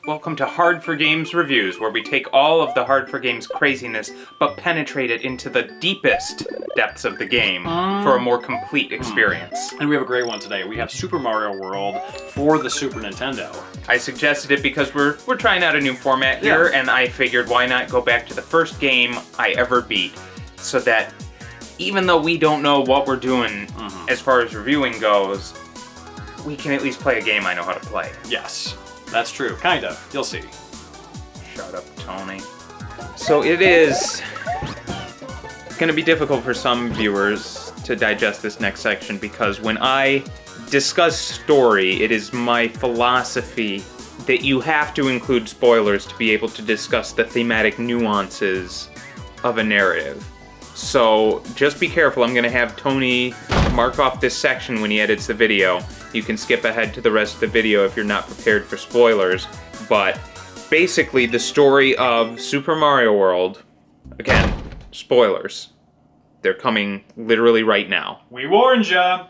Welcome to H4G Reviews, where we take all of the H4G craziness, but penetrate it into the deepest depths of the game for a more complete experience. And we have a great one today. We have Super Mario World for the Super Nintendo. I suggested it because we're trying out a new format here, and I figured why not go back to the first game I ever beat, so that even though we don't know what we're doing as far as reviewing goes, we can at least play a game I know how to play. Yes, that's true. Kind of. You'll see. Shut up, Tony. So it is going to be difficult for some viewers to digest this next section because when I discuss story, it is my philosophy that you have to include spoilers to be able to discuss the thematic nuances of a narrative. So just be careful. I'm going to have Tony mark off this section when he edits the video. You can skip ahead to the rest of the video if you're not prepared for spoilers. But basically, the story of Super Mario World, again, spoilers. They're coming literally right now. We warned ya!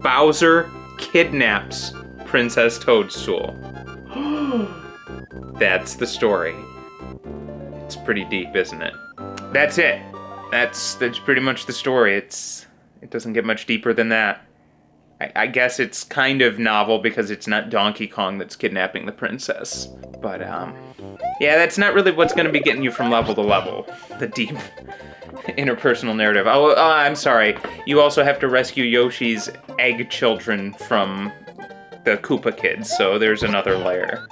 Bowser kidnaps Princess Toadstool. That's the story. It's pretty deep, isn't it? That's it. That's pretty much the story. It doesn't get much deeper than that. I guess it's kind of novel because it's not Donkey Kong that's kidnapping the princess. But, yeah, that's not really what's going to be getting you from level to level. The deep interpersonal narrative. Oh, I'm sorry. You also have to rescue Yoshi's egg children from the Koopa kids, so there's another layer.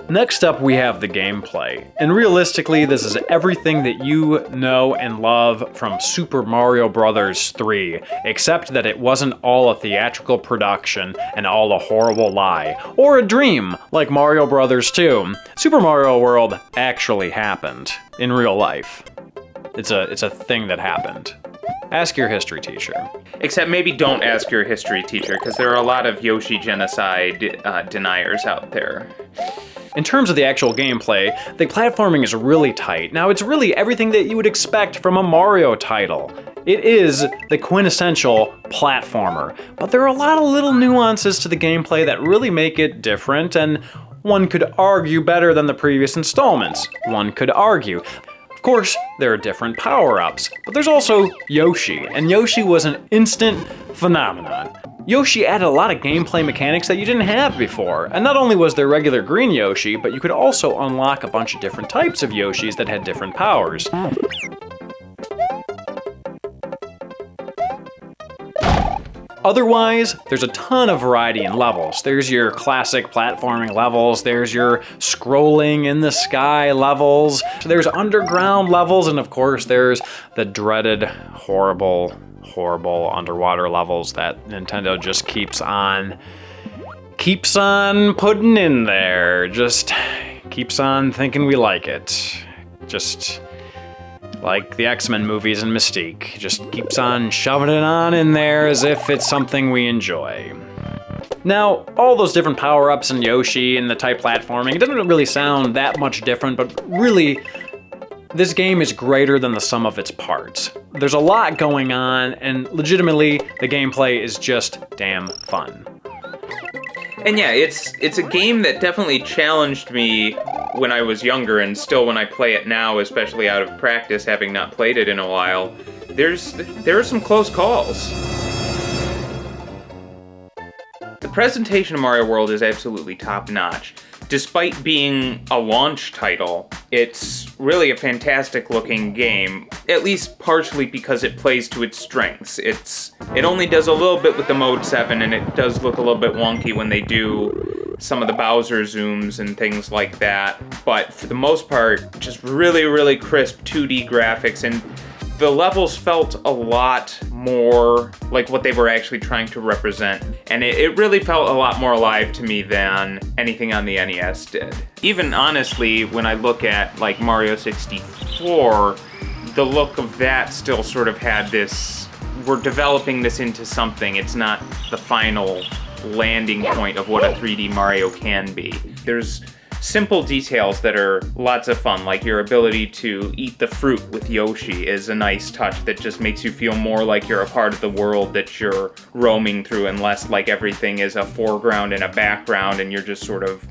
Next up, we have the gameplay. And realistically, this is everything that you know and love from Super Mario Bros. 3, except that it wasn't all a theatrical production and all a horrible lie, or a dream, like Mario Bros. 2. Super Mario World actually happened in real life. It's a thing that happened. Ask your history teacher. Except maybe don't ask your history teacher, because there are a lot of Yoshi genocide deniers out there. In terms of the actual gameplay, the platforming is really tight. Now, it's really everything that you would expect from a Mario title. It is the quintessential platformer, but there are a lot of little nuances to the gameplay that really make it different, and one could argue better than the previous installments. One could argue. Of course, there are different power-ups, but there's also Yoshi, and Yoshi was an instant phenomenon. Yoshi added a lot of gameplay mechanics that you didn't have before, and not only was there regular green Yoshi, but you could also unlock a bunch of different types of Yoshis that had different powers. Otherwise, there's a ton of variety in levels. There's your classic platforming levels, there's your scrolling in the sky levels, there's underground levels, and of course there's the dreaded, horrible underwater levels that Nintendo just keeps on putting in there. Just keeps on thinking we like it. Just like the X-Men movies and Mystique. Just keeps on shoving it on in there as if it's something we enjoy. Now, all those different power-ups in Yoshi and the type platforming, it doesn't really sound that much different, but really, this game is greater than the sum of its parts. There's a lot going on, and legitimately, the gameplay is just damn fun. And yeah, it's a game that definitely challenged me when I was younger, and still when I play it now, especially out of practice, having not played it in a while, there are some close calls. The presentation of Mario World is absolutely top-notch. Despite being a launch title, it's really a fantastic looking game, at least partially because it plays to its strengths. It only does a little bit with the Mode 7, and it does look a little bit wonky when they do some of the Bowser zooms and things like that, but for the most part, just really, really crisp 2D graphics, and the levels felt a lot more like what they were actually trying to represent. And it really felt a lot more alive to me than anything on the NES did. Even honestly, when I look at like Mario 64, the look of that still sort of had this, we're developing this into something. It's not the final landing point of what a 3D Mario can be. There's simple details that are lots of fun, like your ability to eat the fruit with Yoshi is a nice touch that just makes you feel more like you're a part of the world that you're roaming through, and less like everything is a foreground and a background and you're just sort of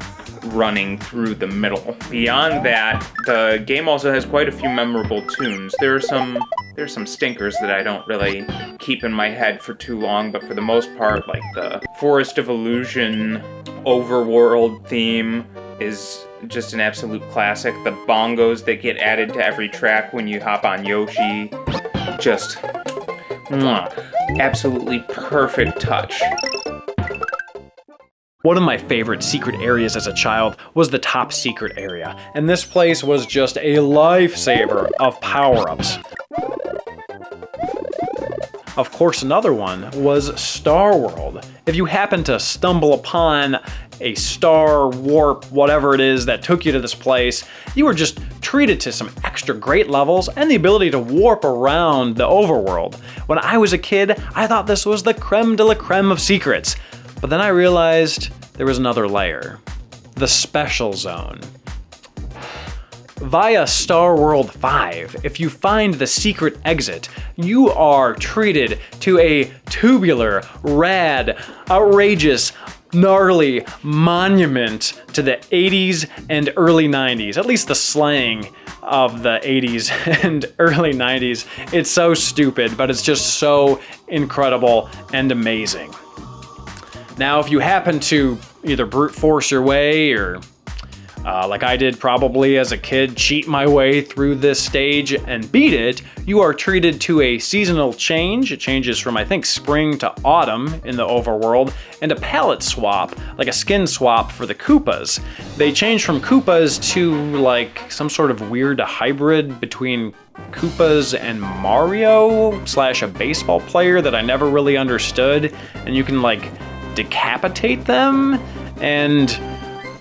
running through the middle. Beyond that, the game also has quite a few memorable tunes. There's some stinkers that I don't really keep in my head for too long, but for the most part, like the Forest of Illusion overworld theme is just an absolute classic. The bongos that get added to every track when you hop on Yoshi, just absolutely perfect touch. One of my favorite secret areas as a child was the top secret area, and this place was just a lifesaver of power-ups. Of course, another one was Star World. If you happen to stumble upon a star, warp, whatever it is that took you to this place, you were just treated to some extra great levels and the ability to warp around the overworld. When I was a kid, I thought this was the creme de la creme of secrets. But then I realized there was another layer. The Special Zone. Via Star World 5, if you find the secret exit, you are treated to a tubular, rad, outrageous, gnarly monument to the 80s and early 90s, at least the slang of the 80s and early 90s. It's so stupid, but it's just so incredible and amazing. Now, if you happen to either brute force your way or, like I did probably as a kid, cheat my way through this stage and beat it, you are treated to a seasonal change. It changes from, I think, spring to autumn in the overworld, and a palette swap, like a skin swap for the Koopas. They change from Koopas to like some sort of weird hybrid between Koopas and Mario / a baseball player that I never really understood, and you can like decapitate them, and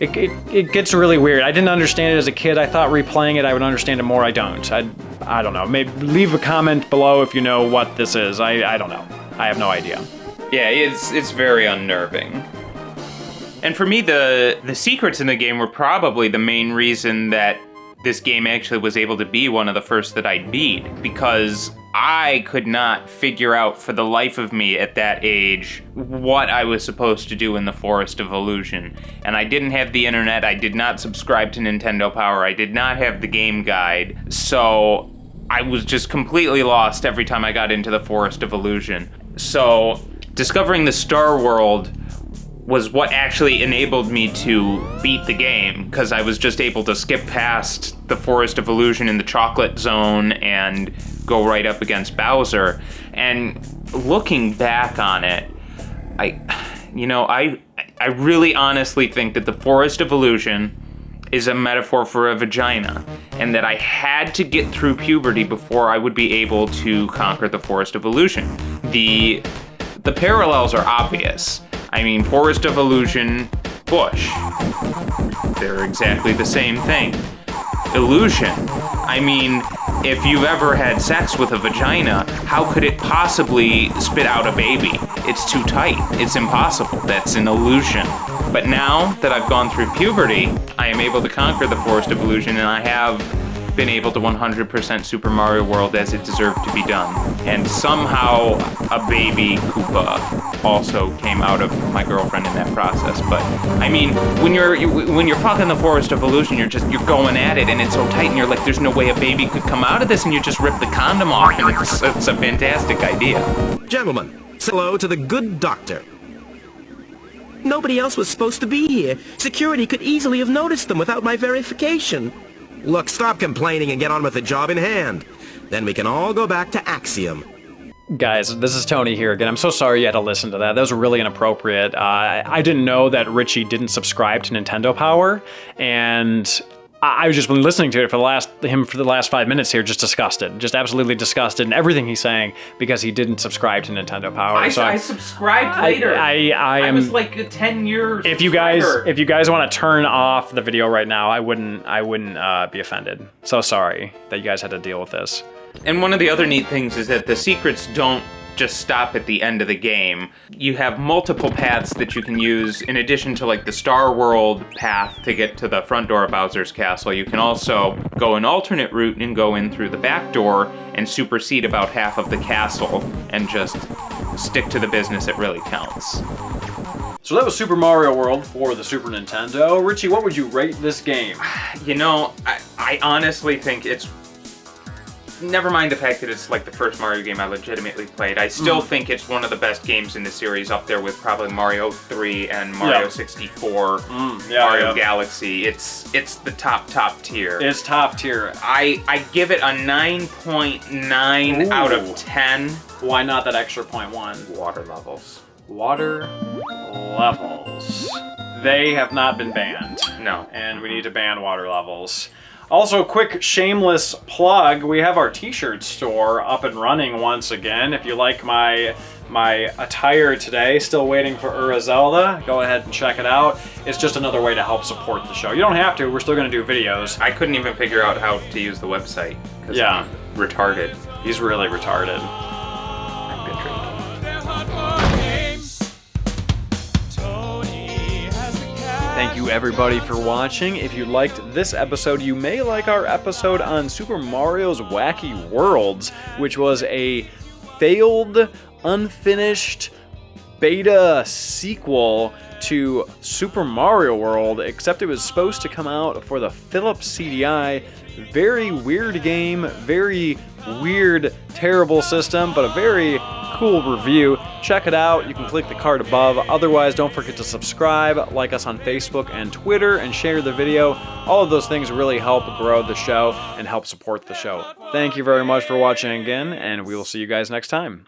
it gets really weird. I didn't understand it as a kid. I thought replaying it I would understand it more. I don't. I don't know. Maybe leave a comment below if you know what this is. I don't know. I have no idea. Yeah, it's very unnerving. And for me, the secrets in the game were probably the main reason that this game actually was able to be one of the first that I beat, because I could not figure out for the life of me at that age what I was supposed to do in the Forest of Illusion. And I didn't have the internet, I did not subscribe to Nintendo Power, I did not have the game guide, so I was just completely lost every time I got into the Forest of Illusion. So discovering the Star World was what actually enabled me to beat the game, because I was just able to skip past the Forest of Illusion in the Chocolate Zone and go right up against Bowser. And looking back on it, I really honestly think that the Forest of Illusion is a metaphor for a vagina, and that I had to get through puberty before I would be able to conquer the Forest of Illusion. The parallels are obvious. I mean, Forest of Illusion, bush. They're exactly the same thing. Illusion. I mean, if you've ever had sex with a vagina, how could it possibly spit out a baby? It's too tight. It's impossible. That's an illusion. But now that I've gone through puberty, I am able to conquer the Forest of Illusion, and I have been able to 100% Super Mario World as it deserved to be done. And somehow a baby Koopa also came out of my girlfriend in that process. But I mean, when you're fucking the Forest of Illusion, you're going at it, and it's so tight, and you're like, there's no way a baby could come out of this, and you just rip the condom off, and it's a fantastic idea. Gentlemen, say hello to the good doctor. Nobody else was supposed to be here. Security could easily have noticed them without my verification. Look, stop complaining and get on with the job in hand. Then we can all go back to Axiom. Guys, this is Tony here again. I'm so sorry you had to listen to that. That was really inappropriate. I didn't know that Richie didn't subscribe to Nintendo Power, and I've just been listening to it for the last 5 minutes here, just disgusted, just absolutely disgusted, and everything he's saying because he didn't subscribe to Nintendo Power. I subscribed later. I was like a 10-year. If you guys want to turn off the video right now, I wouldn't be offended. So sorry that you guys had to deal with this. And one of the other neat things is that the secrets don't just stop at the end of the game. You have multiple paths that you can use in addition to like the Star World path to get to the front door of Bowser's Castle. You can also go an alternate route and go in through the back door and supersede about half of the castle and just stick to the business that really counts. So that was Super Mario World for the Super Nintendo. Richie, what would you rate this game? You know, I honestly think it's... Never mind the fact that it's like the first Mario game I legitimately played. I still think it's one of the best games in the series, up there with probably Mario 3 and Mario 64, Mario Galaxy. It's the top tier. It's top tier. I give it a 9.9 out of 10. Why not that extra 0.1? Water levels. Water levels. They have not been banned. No. And we need to ban water levels. Also, quick shameless plug, we have our t-shirt store up and running once again. If you like my attire today, still waiting for Zelda, go ahead and check it out. It's just another way to help support the show. You don't have to, we're still gonna do videos. I couldn't even figure out how to use the website. Yeah. I'm retarded. He's really retarded. I've been drinking. Thank you everybody for watching. If you liked this episode, you may like our episode on Super Mario's Wacky Worlds, which was a failed, unfinished beta sequel to Super Mario World, except it was supposed to come out for the Philips CDI. Very weird game, very weird, terrible system, but a very cool review. Check it out. You can click the card above. Otherwise, don't forget to subscribe, like us on Facebook and Twitter, and share the video. All of those things really help grow the show and help support the show. Thank you very much for watching again, and we will see you guys next time.